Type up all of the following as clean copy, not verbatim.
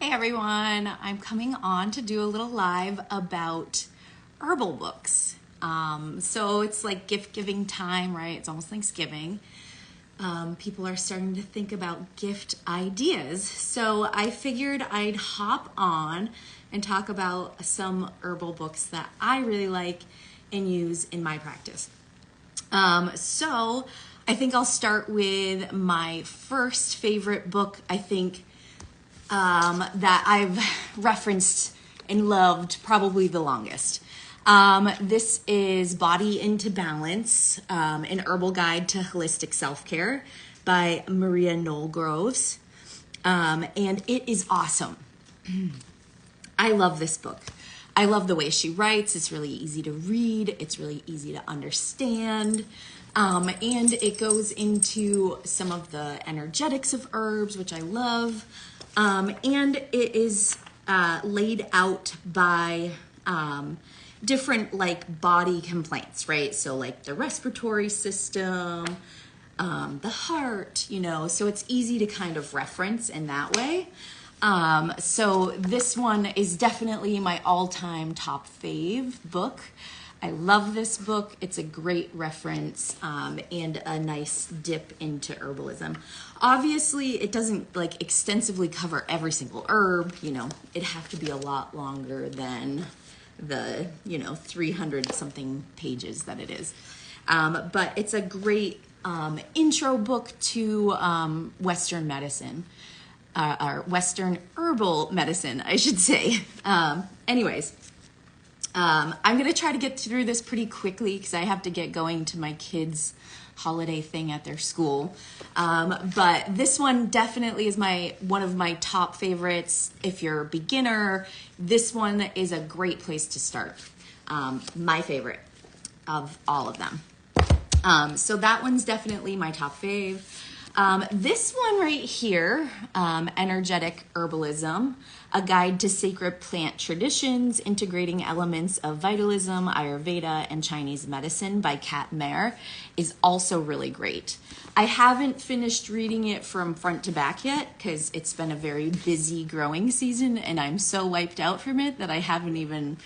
Hey everyone, I'm coming on to do a little live about herbal books. So it's like gift giving time, right? It's almost Thanksgiving. People are starting to think about gift ideas. So I figured I'd hop on and talk about some herbal books that I really like and use in my practice. So I think I'll start with my first favorite book, that I've referenced and loved probably the longest. This is Body into Balance, an herbal guide to holistic self-care by Maria Noel Groves. And it is awesome. I love this book. I love the way she writes. It's really easy to read. It's really easy to understand. And it goes into some of the energetics of herbs, which I love. And it is laid out by different like body complaints, right? So like the respiratory system, the heart, so it's easy to kind of reference in that way. So this one is definitely my all-time top fave book. I love this book. It's a great reference and a nice dip into herbalism. Obviously, it doesn't like extensively cover every single herb. It'd have to be a lot longer than the 300 something pages that it is. But it's a great intro book to Western medicine. Or Western herbal medicine, I should say. Anyways, I'm going to try to get through this pretty quickly because I have to get going to my kids' holiday thing at their school. But this one definitely is one of my top favorites. If you're a beginner, this one is a great place to start. My favorite of all of them. So that one's definitely my top fave. This one right here, Energetic Herbalism, a guide to sacred plant traditions, integrating elements of vitalism, Ayurveda, and Chinese medicine by Kat Mayer, is also really great. I haven't finished reading it from front to back yet because it's been a very busy growing season and I'm so wiped out from it that I haven't even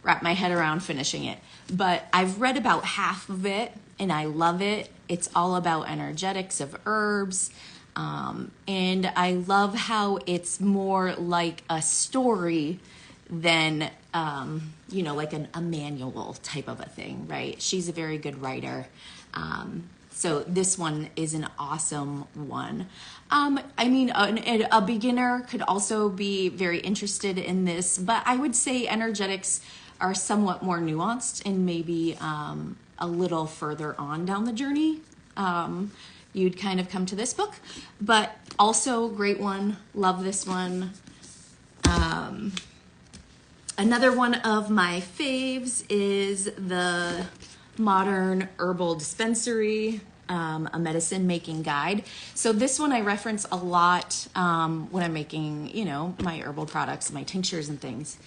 wrapped my head around finishing it. But I've read about half of it and I love it. It's all about energetics of herbs. And I love how it's more like a story than, like a manual type of a thing, right? She's a very good writer. So this one is an awesome one. A beginner could also be very interested in this, but I would say energetics are somewhat more nuanced and maybe a little further on down the journey. You'd kind of come to this book, but also great one. Love this one. Another one of my faves is the Modern Herbal Dispensary, a medicine making guide. So this one I reference a lot when I'm making, my herbal products, my tinctures and things,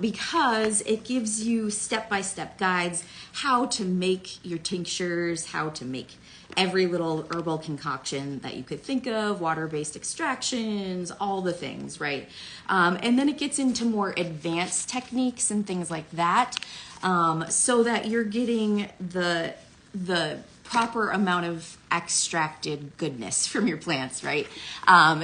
because it gives you step-by-step guides how to make your tinctures, how to make every little herbal concoction that you could think of, water-based extractions, all the things, right? And then it gets into more advanced techniques and things like that, so that you're getting the proper amount of extracted goodness from your plants, right?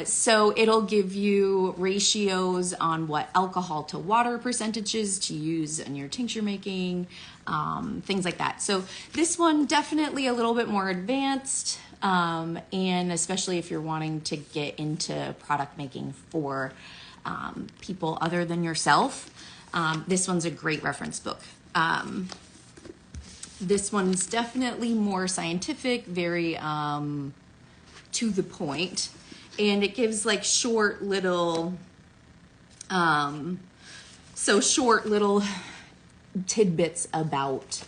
So it'll give you ratios on what alcohol to water percentages to use in your tincture making, things like that. So this one definitely a little bit more advanced, and especially if you're wanting to get into product making for people other than yourself, this one's a great reference book. This one's definitely more scientific, very to the point, and it gives like short little tidbits about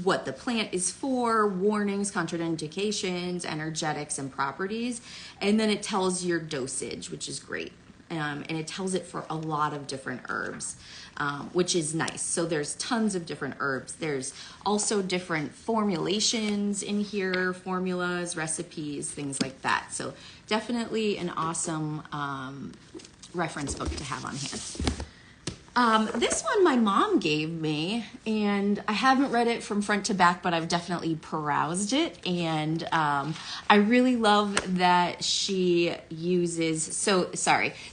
what the plant is for, warnings, contraindications, energetics, and properties, and then it tells your dosage, which is great. and it tells it for a lot of different herbs, which is nice. So there's tons of different herbs. There's also different formulations in here, formulas, recipes, things like that. So definitely an awesome reference book to have on hand. This one my mom gave me, and I haven't read it from front to back, but I've definitely perused it, and I really love that she uses,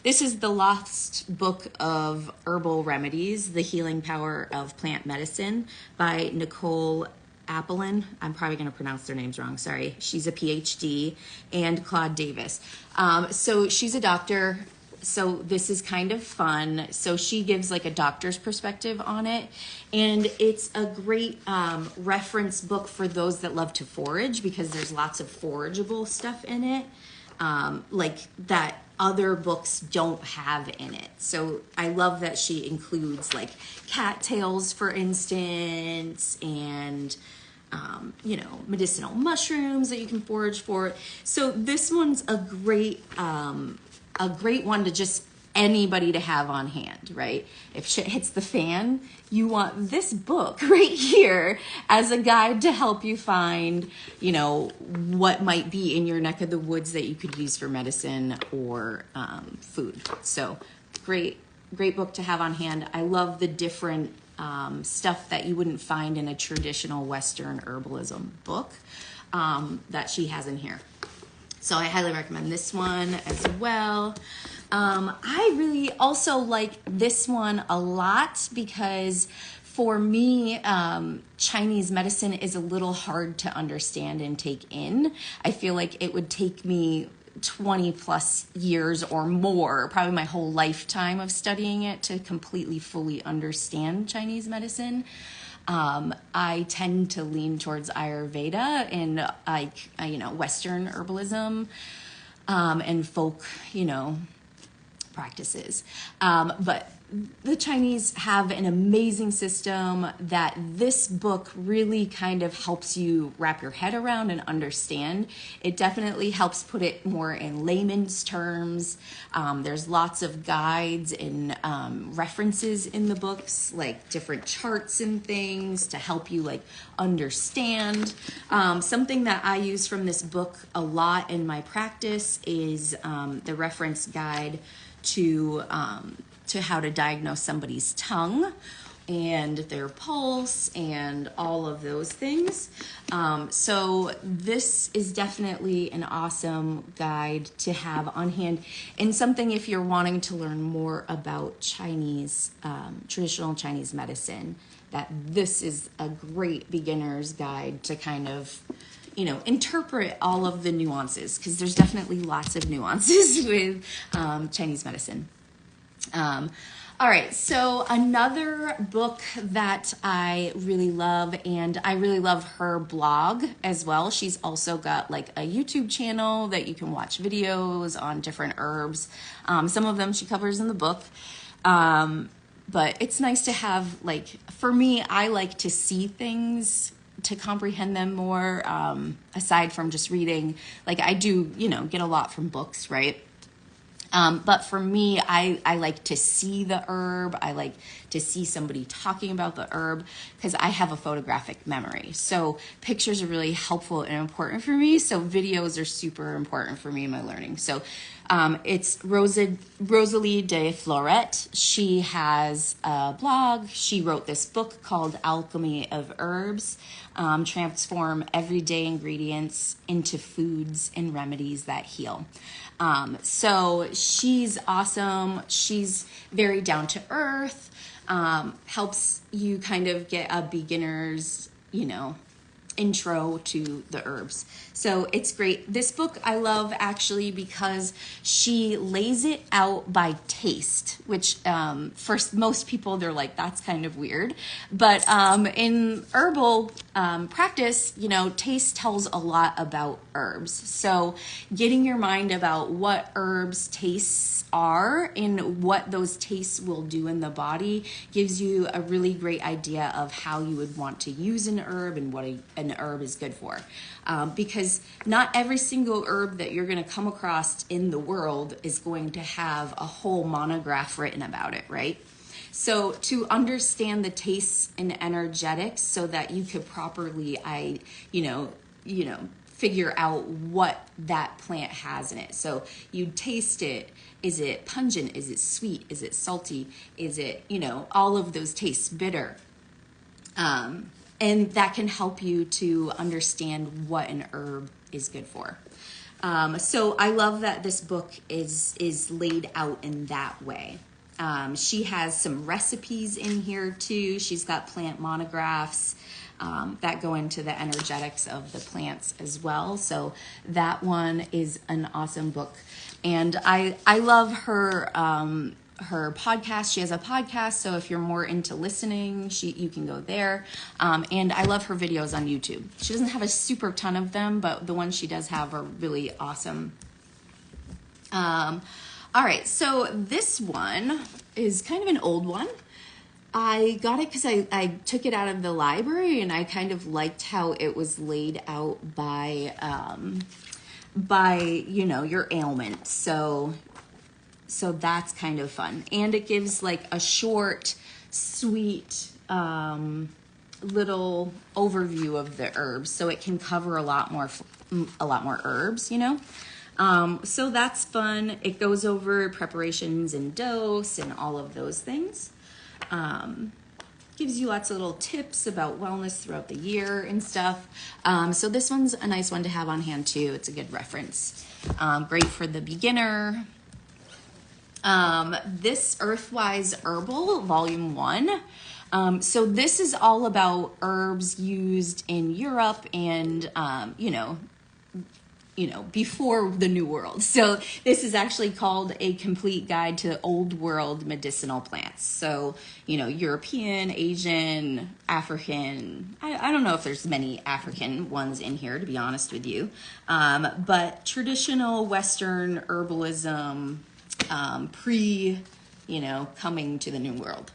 this is the Lost Book of Herbal Remedies, The Healing Power of Plant Medicine by Nicole Appelin. I'm probably going to pronounce their names wrong. Sorry. She's a PhD, and Claude Davis. So she's a doctor. So this is kind of fun. So she gives like a doctor's perspective on it. And it's a great reference book for those that love to forage, because there's lots of forageable stuff in it, like that other books don't have in it. So I love that she includes like cattails, for instance, and medicinal mushrooms that you can forage for. So this one's a great one to just anybody to have on hand, right? If shit hits the fan, you want this book right here as a guide to help you find, what might be in your neck of the woods that you could use for medicine or food. So great book to have on hand. I love the different stuff that you wouldn't find in a traditional Western herbalism book that she has in here. So I highly recommend this one as well. I really also like this one a lot because for me, Chinese medicine is a little hard to understand and take in. I feel like it would take me 20 plus years or more, probably my whole lifetime of studying it, to completely fully understand Chinese medicine. I tend to lean towards Ayurveda and Western herbalism, and folk, practices. But the Chinese have an amazing system that this book really kind of helps you wrap your head around and understand. It definitely helps put it more in layman's terms. There's lots of guides and references in the books, like different charts and things to help you understand. Something that I use from this book a lot in my practice is the reference guide to how to diagnose somebody's tongue and their pulse and all of those things. So this is definitely an awesome guide to have on hand, and something if you're wanting to learn more about Chinese, traditional Chinese medicine, that this is a great beginner's guide to kind of interpret all of the nuances, because there's definitely lots of nuances with Chinese medicine. All right, so another book that I really love, and I really love her blog as well. She's also got a YouTube channel that you can watch videos on different herbs. Some of them she covers in the book. But it's nice to have, for me, I like to see things to comprehend them more, aside from just reading. I do, get a lot from books, right? But for me, I like to see the herb. I like to see somebody talking about the herb, because I have a photographic memory. So pictures are really helpful and important for me. So videos are super important for me in my learning. So it's Rosalie de Floret. She has a blog. She wrote this book called Alchemy of Herbs, Transform Everyday Ingredients into Foods and Remedies That Heal. So she's awesome. She's very down to earth, helps you kind of get a beginner's, intro to the herbs. So it's great. This book I love actually because she lays it out by taste, which for most people they're like, that's kind of weird. But in herbal practice, taste tells a lot about herbs. So getting your mind about what herbs tastes are and what those tastes will do in the body gives you a really great idea of how you would want to use an herb and what an herb is good for. Because not every single herb that you're going to come across in the world is going to have a whole monograph written about it, right? So to understand the tastes and energetics so that you could properly, figure out what that plant has in it. So you taste it. Is it pungent? Is it sweet? Is it salty? Is it, all of those tastes, bitter? And that can help you to understand what an herb is good for. So I love that this book is laid out in that way. She has some recipes in here too. She's got plant monographs that go into the energetics of the plants as well. So that one is an awesome book. And I love her her podcast. She has a podcast, so if you're more into listening, you can go there. And I love her videos on YouTube. She doesn't have a super ton of them, but the ones she does have are really awesome. All right, so this one is kind of an old one. I got it because I took it out of the library, and I kind of liked how it was laid out by your ailment. So that's kind of fun. And it gives like a short, sweet little overview of the herbs, so it can cover a lot more herbs, So that's fun. It goes over preparations and dose and all of those things. Gives you lots of little tips about wellness throughout the year and stuff. So this one's a nice one to have on hand too. It's a good reference. Great for the beginner. This Earthwise Herbal, Volume 1. So this is all about herbs used in Europe and, before the New World. So this is actually called A Complete Guide to Old World Medicinal Plants. So, European, Asian, African, I don't know if there's many African ones in here, to be honest with you. But traditional Western herbalism, coming to the New World.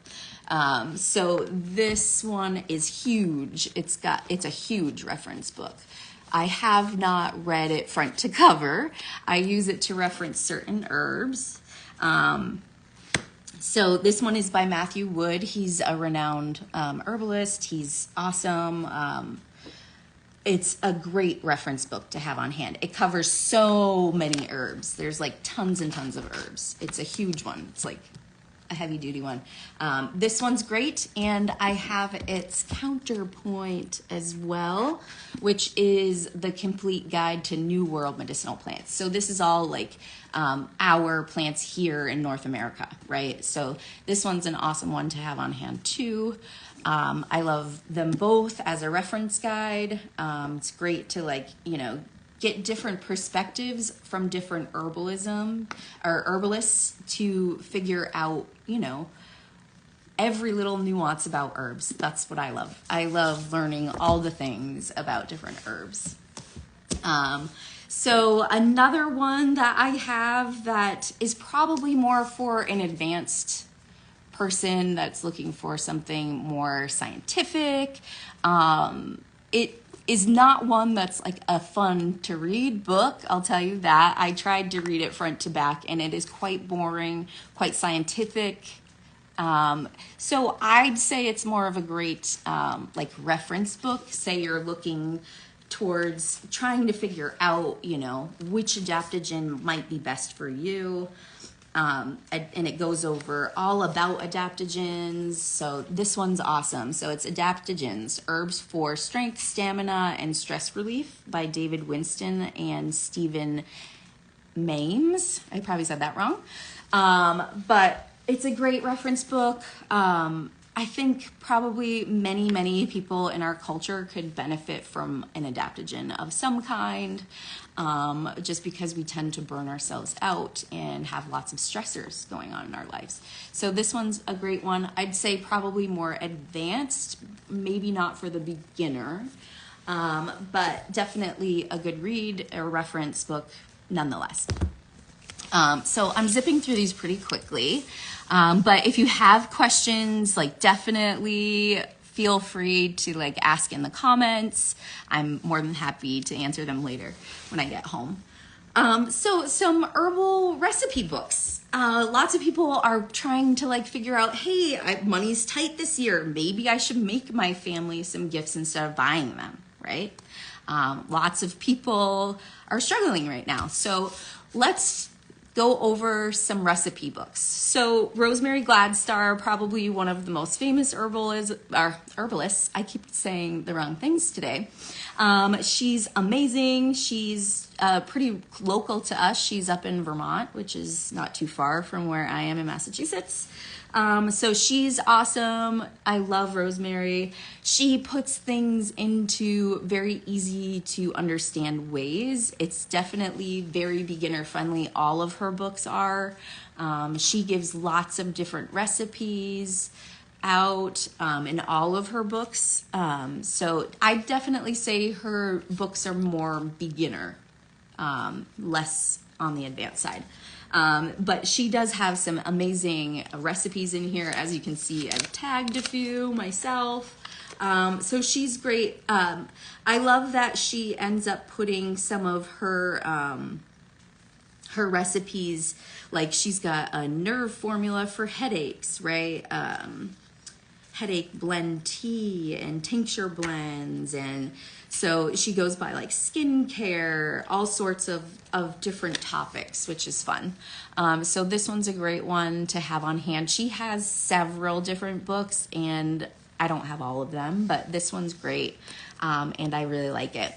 So this one is huge. It's a huge reference book. I have not read it front to cover. I use it to reference certain herbs. So this one is by Matthew Wood. He's a renowned herbalist. He's awesome. It's a great reference book to have on hand. It covers so many herbs. There's like tons and tons of herbs. It's a huge one. It's like a heavy duty one. This one's great, and I have its counterpoint as well, which is the Complete Guide to New World Medicinal Plants. So this is all like our plants here in North America, right? So this one's an awesome one to have on hand too. I love them both as a reference guide. It's great to get different perspectives from different herbalists to figure out, every little nuance about herbs. That's what I love. I love learning all the things about different herbs. So another one that I have that is probably more for an advanced person that's looking for something more scientific. It is not one that's like a fun to read book, I'll tell you that. I tried to read it front to back, and it is quite boring, quite scientific. So I'd say it's more of a great reference book. Say you're looking towards trying to figure out, which adaptogen might be best for you. And it goes over all about adaptogens. So this one's awesome. So it's Adaptogens, Herbs for Strength, Stamina, and Stress Relief by David Winston and Stephen Mames. I probably said that wrong. But it's a great reference book. I think probably many, many people in our culture could benefit from an adaptogen of some kind, just because we tend to burn ourselves out and have lots of stressors going on in our lives. So this one's a great one. I'd say probably more advanced, maybe not for the beginner, but definitely a good read, a reference book nonetheless. So I'm zipping through these pretty quickly. But if you have questions, definitely feel free to like ask in the comments. I'm more than happy to answer them later when I get home. So some herbal recipe books. Lots of people are trying to like figure out, hey, money's tight this year. Maybe I should make my family some gifts instead of buying them, right? Lots of people are struggling right now. So let's go over some recipe books. So Rosemary Gladstar, probably one of the most famous herbalists. I keep saying the wrong things today. She's amazing. She's pretty local to us. She's up in Vermont, which is not too far from where I am in Massachusetts. So she's awesome. I love Rosemary. She puts things into very easy to understand ways. It's definitely very beginner friendly. All of her books are. She gives lots of different recipes out in all of her books. So I definitely say her books are more beginner, less on the advanced side. But she does have some amazing recipes in here. As you can see, I've tagged a few myself. So she's great. I love that she ends up putting some of her recipes, like she's got a nerve formula for headaches, right? Headache blend tea and tincture blends, and so she goes by like skincare, all sorts of different topics, which is fun. So this one's a great one to have on hand. She has several different books, and I don't have all of them, but this one's great, and I really like it.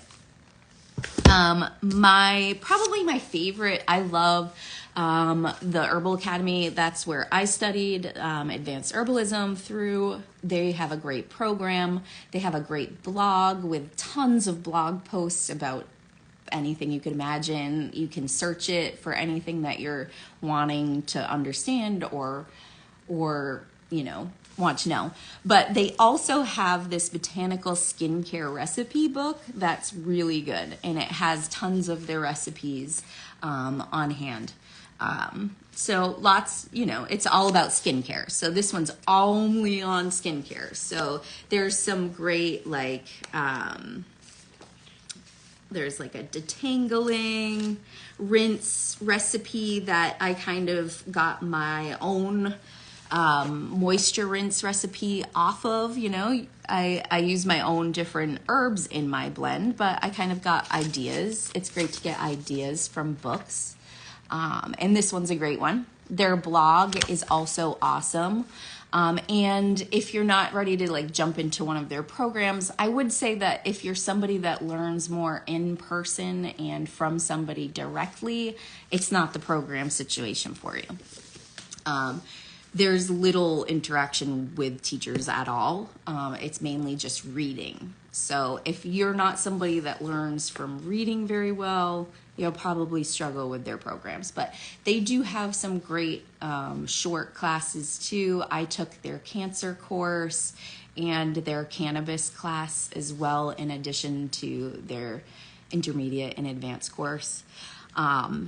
Probably my favorite, I love the Herbal Academy. That's where I studied advanced herbalism through. They have a great program. They have a great blog with tons of blog posts about anything you could imagine. You can search it for anything that you're wanting to understand or want to know. But they also have this botanical skincare recipe book that's really good, and it has tons of their recipes on hand. So lots, it's all about skincare. So this one's only on skincare. So there's some great, there's like a detangling rinse recipe that I kind of got my own moisture rinse recipe off of. I use my own different herbs in my blend, but I kind of got ideas. It's great to get ideas from books. And this one's a great one. Their blog is also awesome. And if you're not ready to jump into one of their programs, I would say that if you're somebody that learns more in person and from somebody directly, it's not the program situation for you. There's little interaction with teachers at all. It's mainly just reading. So if you're not somebody that learns from reading very well, you'll probably struggle with their programs. But they do have some great short classes too. I took their cancer course and their cannabis class as well, in addition to their intermediate and advanced course.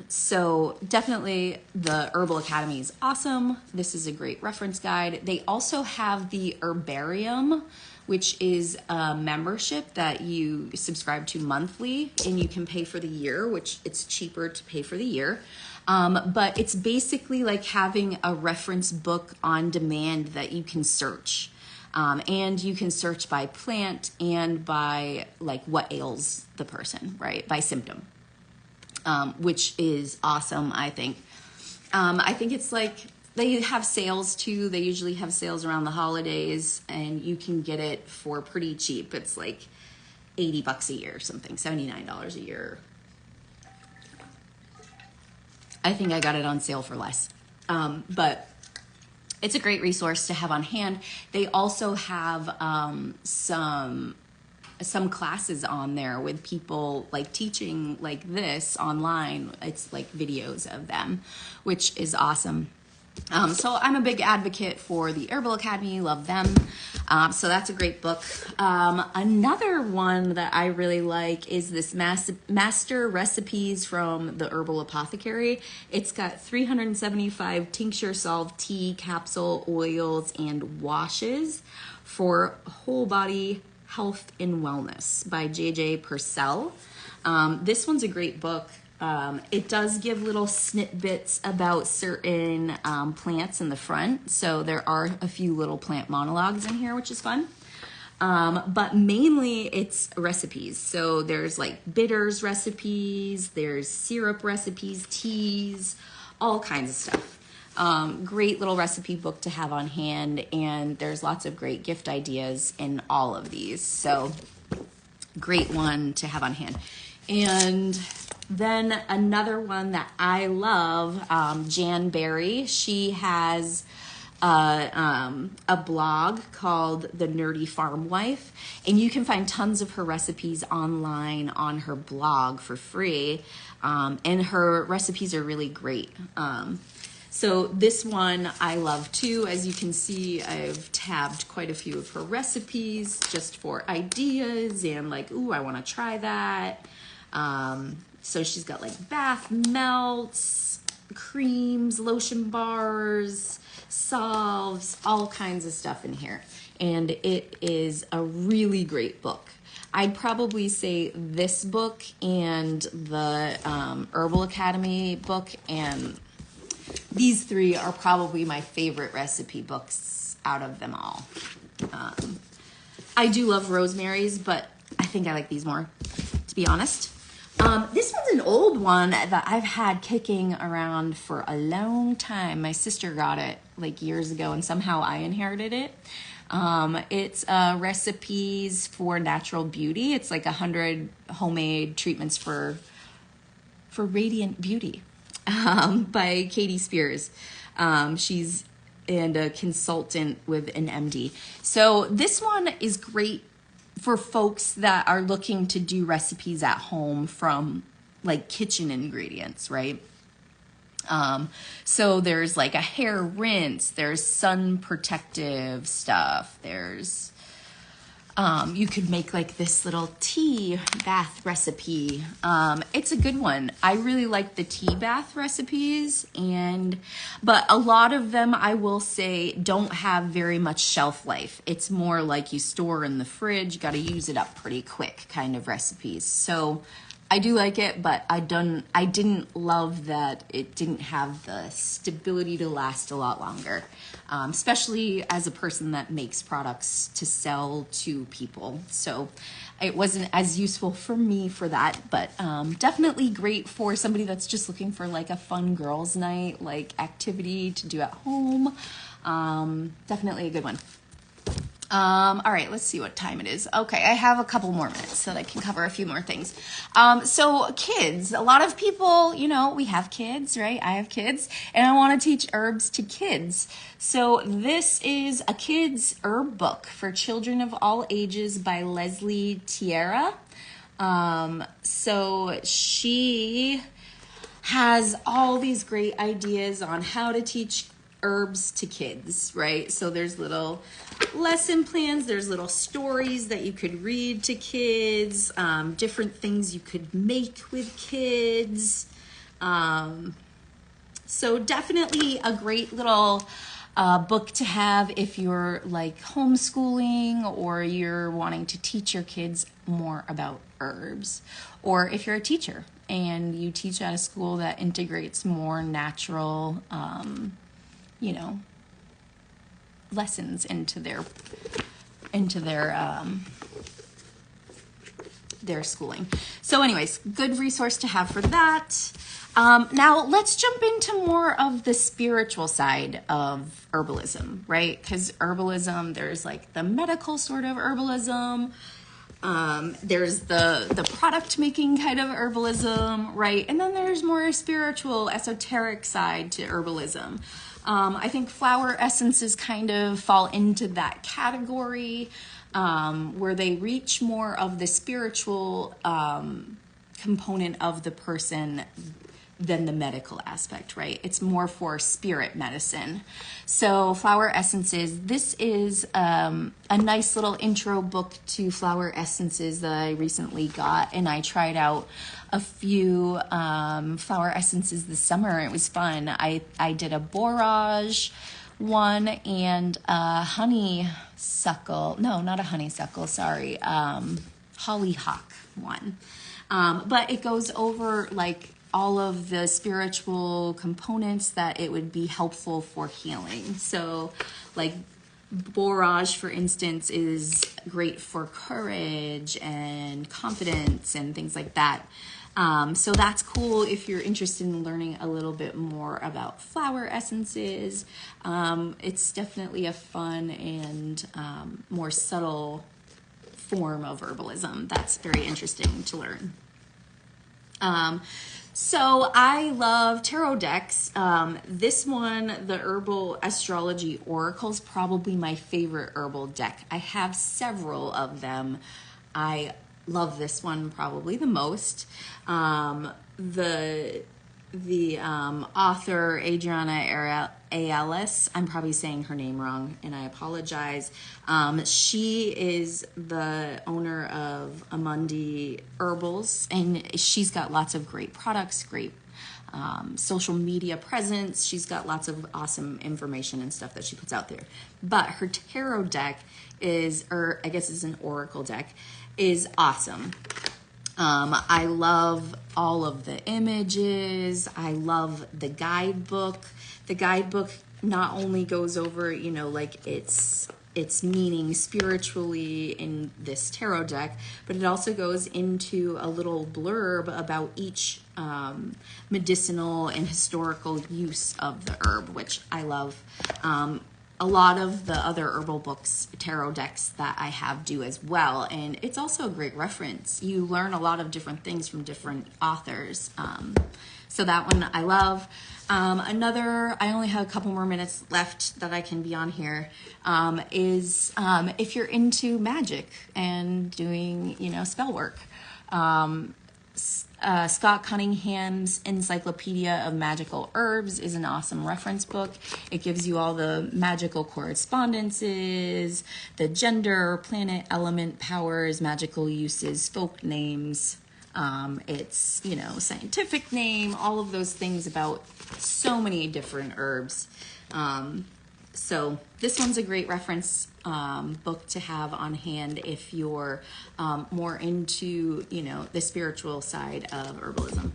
So definitely the Herbal Academy is awesome. This is a great reference guide. They also have the Herbarium, which is a membership that you subscribe to monthly, and you can pay for the year, which it's cheaper to pay for the year. But it's basically like having a reference book on demand that you can search. And you can search by plant and by what ails the person, right? By symptom. Which is awesome, I think. I think it's they have sales too. They usually have sales around the holidays, and you can get it for pretty cheap. It's like $80 a year or something, $79 a year. I think I got it on sale for less. But it's a great resource to have on hand. They also have some classes on there with people teaching this online. It's videos of them, which is awesome. So I'm a big advocate for the Herbal Academy. Love them. So that's a great book. Another one that I really like is this Master Recipes from the Herbal Apothecary. It's got 375 tincture, salve, tea, capsule, oils, and washes for Whole Body Health and Wellness by J.J. Purcell. This one's a great book. It does give little snippets about certain plants in the front. So there are a few little plant monologues in here, which is fun. But mainly it's recipes. So there's like bitters recipes, there's syrup recipes, teas, all kinds of stuff. Great little recipe book to have on hand, and there's lots of great gift ideas in all of these. So great one to have on hand. And then another one that I love, Jan Berry. She has a blog called The Nerdy Farm Wife, and you can find tons of her recipes online on her blog for free, and her recipes are really great. So this one I love too. As you can see, I've tabbed quite a few of her recipes just for ideas and like, ooh, I want to try that. So she's got like bath melts, creams, lotion bars, salves, all kinds of stuff in here. And it is a really great book. I'd probably say this book and the Herbal Academy book, and these three are probably my favorite recipe books out of them all. I do love Rosemary's, but I think I like these more, to be honest. This one's an old one that I've had kicking around for a long time. My sister got it like years ago, and somehow I inherited it. It's recipes for natural beauty. It's like 100 homemade treatments for radiant beauty, by Katie Spears. She's a consultant with an MD. So this one is great for folks that are looking to do recipes at home from like kitchen ingredients, right? So there's like a hair rinse, there's sun protective stuff, there's you could make like this little tea bath recipe. It's a good one. I really like the tea bath recipes, but a lot of them, I will say, don't have very much shelf life. It's more like you store in the fridge, got to use it up pretty quick kind of recipes. So I do like it, but I didn't love that it didn't have the stability to last a lot longer, especially as a person that makes products to sell to people. So it wasn't as useful for me for that, but definitely great for somebody that's just looking for like a fun girls' night, like activity to do at home. Definitely a good one. All right, let's see what time it is. Okay, I have a couple more minutes so that I can cover a few more things. So kids, a lot of people, we have kids, right? I have kids, and I want to teach herbs to kids. So this is a kid's herb book for children of all ages by Leslie Tierra. So she has all these great ideas on how to teach herbs to kids, right? So there's little lesson plans, there's little stories that you could read to kids, different things you could make with kids. So definitely a great little book to have if you're like homeschooling or you're wanting to teach your kids more about herbs, or if you're a teacher and you teach at a school that integrates more natural lessons into their schooling. So anyways, good resource to have for that. Now let's jump into more of the spiritual side of herbalism, right? Because herbalism, there's like the medical sort of herbalism. There's the product making kind of herbalism, right? And then there's more spiritual, esoteric side to herbalism. I think flower essences kind of fall into that category, where they reach more of the spiritual component of the person than the medical aspect, right? It's more for spirit medicine. So flower essences, this is a nice little intro book to flower essences that I recently got, and I tried out a few flower essences this summer. It was fun. I did a borage one and a honeysuckle. No, not a honeysuckle, sorry. Hollyhock one. But it goes over like all of the spiritual components that it would be helpful for healing. So like borage, for instance, is great for courage and confidence and things like that. So that's cool if you're interested in learning a little bit more about flower essences. It's definitely a fun and more subtle form of herbalism that's very interesting to learn. So I love tarot decks. This one, the Herbal Astrology Oracle, is probably my favorite herbal deck. I have several of them. I love this one probably the most. The author Adriana Ayales, I'm probably saying her name wrong and I apologize. She is the owner of Amundi Herbals, and she's got lots of great products, great social media presence. She's got lots of awesome information and stuff that she puts out there. But her tarot deck is, or I guess it's an oracle deck, is awesome. I love all of the images. I love the guidebook. The guidebook not only goes over, you know, like its meaning spiritually in this tarot deck, but it also goes into a little blurb about each medicinal and historical use of the herb, which I love. A lot of the other herbal books, tarot decks that I have do as well. And it's also a great reference. You learn a lot of different things from different authors. So that one I love. Another, I only have a couple more minutes left that I can be on here, is if you're into magic and doing, you know, spell work. Scott Cunningham's Encyclopedia of Magical Herbs is an awesome reference book. It gives you all the magical correspondences, the gender, planet, element, powers, magical uses, folk names. It's, you know, scientific name, all of those things about so many different herbs. So this one's a great reference book to have on hand if you're more into, you know, the spiritual side of herbalism.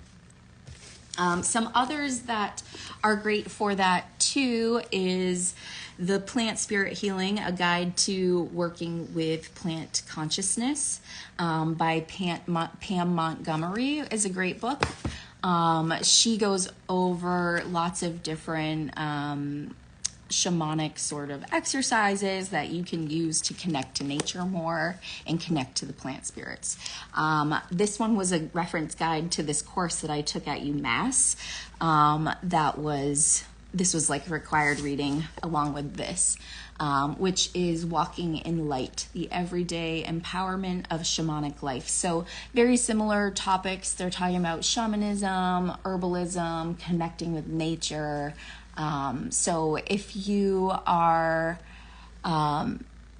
Some others that are great for that too is The Plant Spirit Healing, A Guide to Working with Plant Consciousness by Pam Montgomery is a great book. She goes over lots of different shamanic sort of exercises that you can use to connect to nature more and connect to the plant spirits. This one was a reference guide to this course that I took at UMass. This was like required reading along with this, which is Walking in Light, the Everyday Empowerment of Shamanic Life. So very similar topics. They're talking about shamanism, herbalism, connecting with nature. So if you are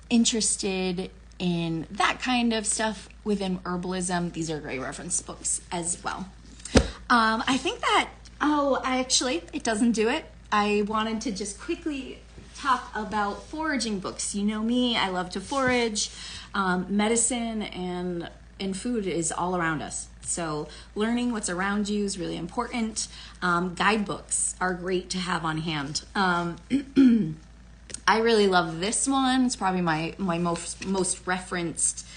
interested in that kind of stuff within herbalism, these are great reference books as well. I think that, it doesn't do it. I wanted to just quickly talk about foraging books. You know me, I love to forage. Medicine and food is all around us. So learning what's around you is really important. Guidebooks are great to have on hand. I really love this one. It's probably my most referenced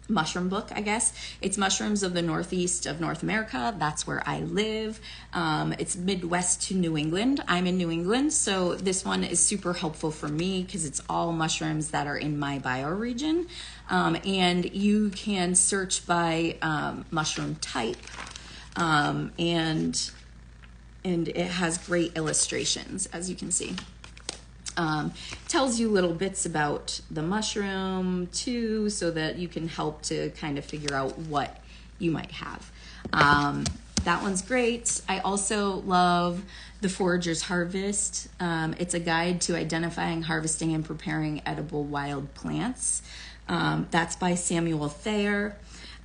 mushroom book, I guess. It's Mushrooms of the Northeast of North America. That's where I live. It's Midwest to New England. I'm in New England, so this one is super helpful for me because it's all mushrooms that are in my bioregion. And you can search by mushroom type, and it has great illustrations, as you can see. Tells you little bits about the mushroom too, so that you can help to kind of figure out what you might have. That one's great. I also love The Forager's Harvest. It's a guide to identifying, harvesting, and preparing edible wild plants. That's by Samuel Thayer.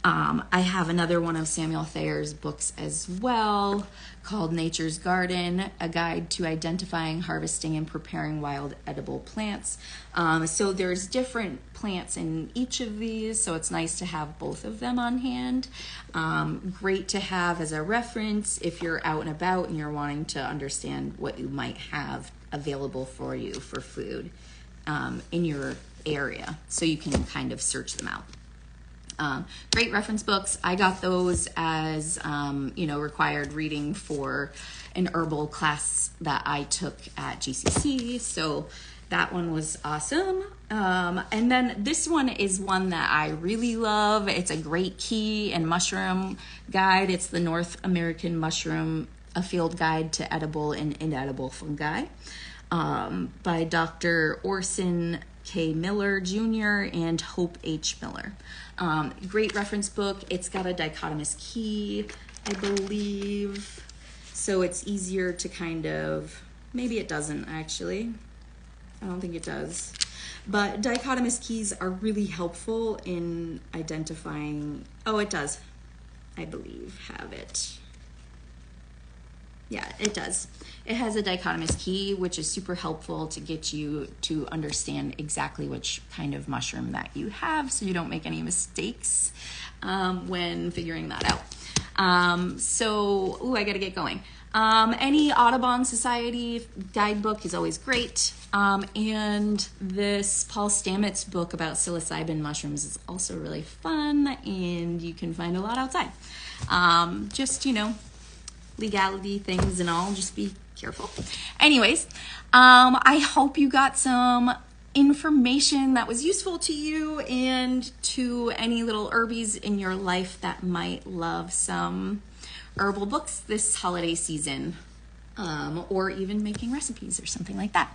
I have another one of Samuel Thayer's books as well called Nature's Garden, a guide to identifying, harvesting, and preparing wild edible plants. So there's different plants in each of these, so it's nice to have both of them on hand. Great to have as a reference if you're out and about and you're wanting to understand what you might have available for you for food in your area, so you can kind of search them out. Great reference books. I got those as, required reading for an herbal class that I took at GCC. So that one was awesome. And then this one is one that I really love. It's a great key and mushroom guide. It's the North American Mushroom, a field guide to edible and inedible fungi, by Dr. Orson K. Miller Jr. and Hope H. Miller. Great reference book. It's got a dichotomous key, I believe, so it's easier to kind of, maybe it doesn't actually. I don't think it does. But dichotomous keys are really helpful in identifying, oh, it does, I believe, have it. Yeah, it does. It has a dichotomous key, which is super helpful to get you to understand exactly which kind of mushroom that you have, so you don't make any mistakes when figuring that out. I gotta get going. Any Audubon Society guidebook is always great. And this Paul Stamets book about psilocybin mushrooms is also really fun, and you can find a lot outside. Legality things and all, just be careful. Anyways, I hope you got some information that was useful to you and to any little herbies in your life that might love some herbal books this holiday season, or even making recipes or something like that.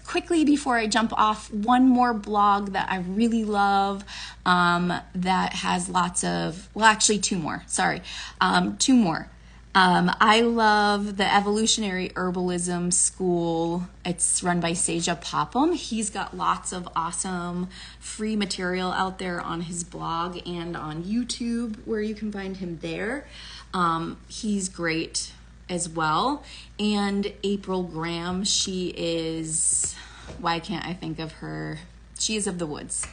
Quickly before I jump off, one more blog that I really love, that has lots of, well, actually two more. I love the Evolutionary Herbalism School. It's run by Seja Popham. He's got lots of awesome free material out there on his blog and on YouTube, where you can find him there. He's great as well. And April Graham, she is, why can't I think of her? She is of the woods.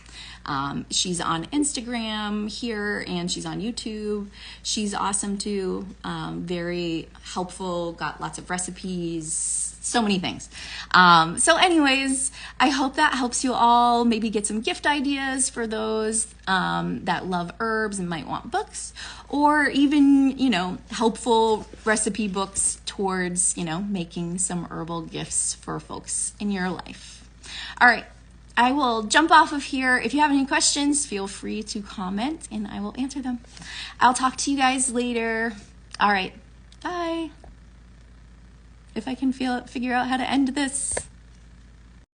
She's on Instagram here, and she's on YouTube. She's awesome too. Very helpful, got lots of recipes, so many things. Anyways, I hope that helps you all maybe get some gift ideas for those that love herbs and might want books, or even, helpful recipe books towards, making some herbal gifts for folks in your life. All right. I will jump off of here. If you have any questions, feel free to comment and I will answer them. I'll talk to you guys later. All right, bye. If I can figure out how to end this.